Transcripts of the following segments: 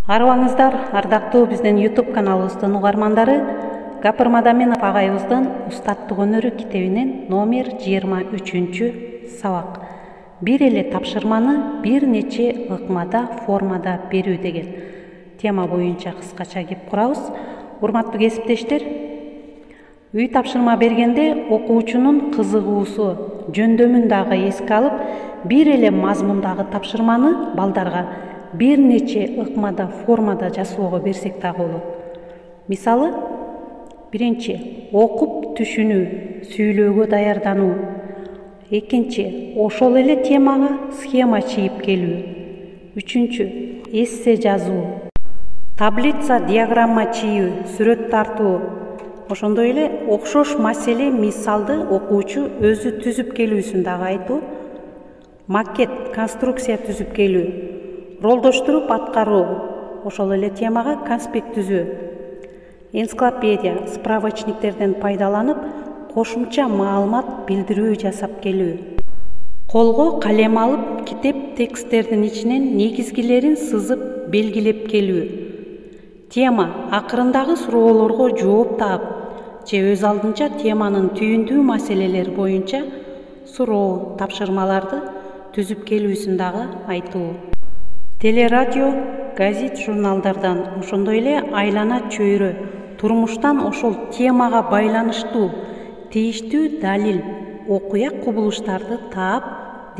Арыбаңыздар, ардактуу биздин YouTube каналыбыздын угармандары, Гапырма Даменов агайыбыздын Устаттык өнөрү китебинен номер 23 сабак. Бир эле тапшырманы бир нече ыкмада, формада берүү деген тема боюнча кыскача кеп курабыз. Урматтуу кесиптештер, үй тапшырма бергенде окуучунун кызыгуусу, жөндөмүн дагы эске алып, бир эле мазмундагы тапшырманы балдарга бир нече ыкмада, формада жасоого берсек дагы болот. Мисалы, биринчи окуп түшүнүү, сүйлөөгө даярдануу. Экинчи ошол эле темага схема чийип келүү. Үчүнчү эссе жазуу. Таблица, диаграмма чийүү, сүрөт тартуу. Ошондой эле окшош маселе, мисалды окуучу өзү түзүп келүүсүн дагы айтуу. Макет, конструкция түзүп келүү. Ролдоштуруп аткаруу. Ошол эле темага конспект түзүү. Энциклопедия, справочниктерден пайдаланып, кошумча маалымат билдирүү жасап келүү. Колго калем алып, китеп тексттердин ичинен негизгилерин сызып, белгилеп келүү. Тема, акырындагы суроолорго жооп таап, же өз алдынча теманын түйүндүү маселелери боюнча суроо, тапшырмаларды түзүп келүүсүн дагы айтуу. Телерадио, газет, журналдардан, ошондой эле айлана чөйрө, турмуштан ошол темага байланыштуу, тийиштүү далил, окуя кубулуштарды таап,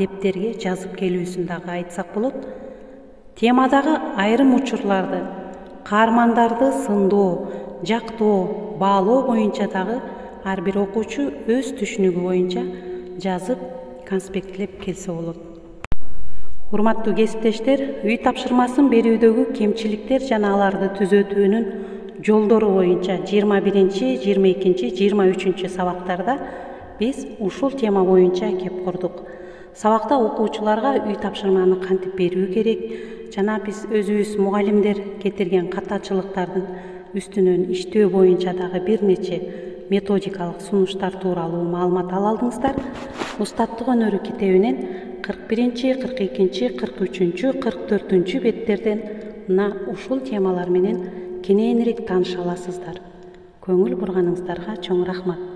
дептерге жазып келүүсүн дагы айтсак болот. Темадагы айрым учурларды, каармандарды сындоо, жактоо, баалоо боюнча дагы ар бир окуучу өз түшүнүгү боюнча жазып, конспектлеп келсе болот. Урматтуу кесиптештер, үй тапшырмасын берүүдөгү кемчиликтер жана аларды түзөтүүнүн жолдору боюнча 21, 22, 23 сабактарда биз ушул тема боюнча кеп курдук. Сабакта окуучуларга үй тапшырманы кантип берүү керек жана биз өзүбүз мугалимдер кетирген катачылыктардын үстүнөн иштөө боюнча дагы бир нече методикалык сунуштар тууралуу маалымат ала алдыңыздар. Устаттык өнөрү китебинен 41, 42, 43, 44 беттерден мына ушул темалар менен кененирээк тааныша аласыздар. Көңүл бурганыңыздарга чоң рахмат.